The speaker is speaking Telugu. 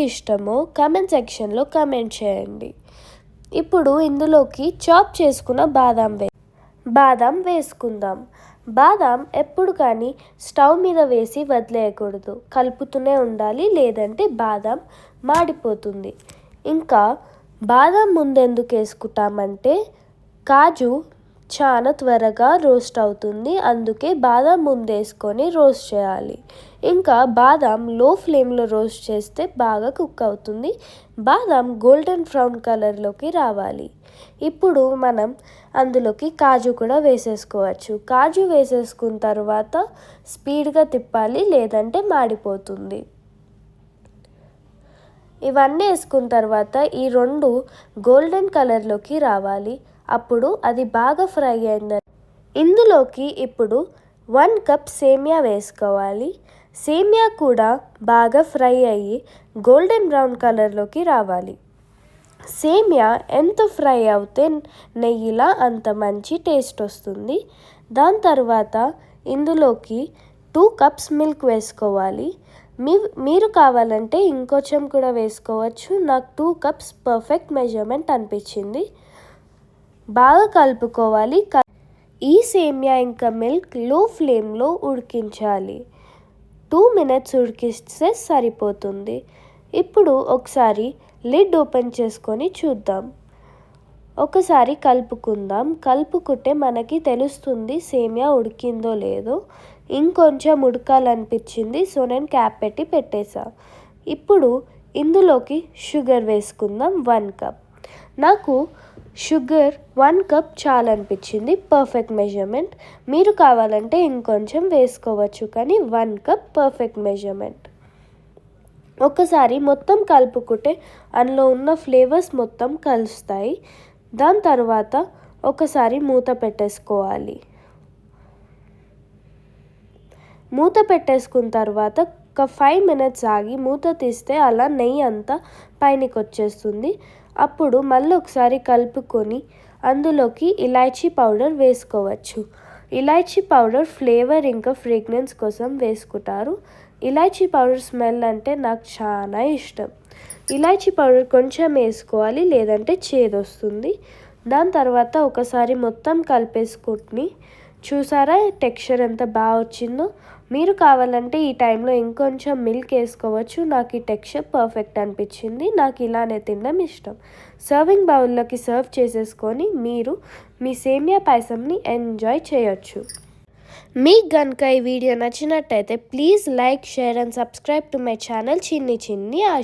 ఇష్టమో కామెంట్ సెక్షన్లో కామెంట్ చేయండి. ఇప్పుడు ఇందులోకి చాప్ చేసుకున్న బాదం వేసుకుందాం. బాదం ఎప్పుడు కానీ స్టవ్ మీద వేసి వదిలేయకూడదు, కలుపుతూనే ఉండాలి, లేదంటే బాదం మాడిపోతుంది. ఇంకా బాదం ముందెందుకు వేసుకుంటామంటే కాజు చాలా త్వరగా రోస్ట్ అవుతుంది, అందుకే బాదం ముందేసుకొని రోస్ట్ చేయాలి. ఇంకా బాదం లో ఫ్లేమ్లో రోస్ట్ చేస్తే బాగా కుక్ అవుతుంది. బాదం గోల్డెన్ బ్రౌన్ కలర్లోకి రావాలి. ఇప్పుడు మనం అందులోకి కాజు కూడా వేసేసుకోవచ్చు. కాజు వేసేసుకున్న తర్వాత స్పీడ్గా తిప్పాలి, లేదంటే మాడిపోతుంది. ఇవన్నీ వేసుకున్న తర్వాత ఈ రెండు గోల్డెన్ కలర్లోకి రావాలి. అప్పుడు అది బాగా ఫ్రై అయిందని ఇందులోకి ఇప్పుడు 1 కప్ సేమియా వేసుకోవాలి. సేమియా కూడా బాగా ఫ్రై అయ్యి గోల్డెన్ బ్రౌన్ కలర్లోకి రావాలి. సేమియా ఎంత ఫ్రై అవుతే నెయ్యిలా అంత మంచి టేస్ట్ వస్తుంది. దాని తర్వాత ఇందులోకి 2 కప్స్ మిల్క్ వేసుకోవాలి. మీరు కావాలంటే ఇంకొంచెం కూడా వేసుకోవచ్చు. నాకు 2 కప్స్ పర్ఫెక్ట్ మెజర్మెంట్ అనిపించింది. బాగా కలుపుకోవాలి. ఈ సేమియా ఇంకా మిల్క్ లో ఫ్లేమ్లో ఉడికించాలి. 2 మినిట్స్ ఉడికిస్తే సరిపోతుంది. ఇప్పుడు ఒకసారి లిడ్ ఓపెన్ చేసుకొని చూద్దాం. ఒకసారి కలుపుకుందాం. కలుపుకుంటే మనకి తెలుస్తుంది సేమియా ఉడికిందో లేదో. ఇంకొంచెం ఉడకాలనిపించింది, సో నేను క్యాప్ పెట్టేసా. ఇప్పుడు ఇందులోకి షుగర్ వేసుకుందాం. 1 కప్. నాకు షుగర్ 1 కప్ చాలా అనిపించింది, పర్ఫెక్ట్ మెజర్మెంట్. మీరు కావాలంటే ఇంకొంచెం వేసుకోవచ్చు, కానీ 1 కప్ పర్ఫెక్ట్ మెజర్మెంట్. ఒకసారి మొత్తం కలుపుకుంటే అందులో ఉన్న ఫ్లేవర్స్ మొత్తం కలుస్తాయి. దాని తర్వాత ఒకసారి మూత పెట్టేసుకోవాలి. మూత పెట్టేసుకున్న తర్వాత ఒక 5 మినిట్స్ ఆగి మూత తీస్తే అలా నెయ్యి అంతా పైనకి వచ్చేస్తుంది. అప్పుడు మళ్ళీ ఒకసారి కలుపుకొని అందులోకి ఇలాచీ పౌడర్ వేసుకోవచ్చు. ఇలాచీ పౌడర్ ఫ్లేవర్ ఇంకా ఫ్రేగ్రెన్స్ కోసం వేసుకుంటారు. ఇలాచీ పౌడర్ స్మెల్ అంటే నాకు చాలా ఇష్టం. ఇలాచీ పౌడర్ కొంచెం వేసుకోవాలి, లేదంటే చేదు వస్తుంది. దాని తర్వాత ఒకసారి మొత్తం కలిపేసుకుని చూసారా టెక్స్చర్ ఎంత బాగా వచ్చిందో. మీరు కావాలంటే ఈ టైంలో ఇంకొంచెం మిల్క్ వేసుకోవచ్చు. నాకు ఈ టెక్స్చర్ పర్ఫెక్ట్ అనిపించింది. నాకు ఇలానే తినడం ఇష్టం. సర్వింగ్ బౌల్లోకి సర్వ్ చేసేసుకొని మీరు మీ సేమియా పాయసంని ఎంజాయ్ చేయొచ్చు. మీకు కనుక ఈ వీడియో నచ్చినట్టయితే please like, share and subscribe to my channel చిన్ని ఆశ.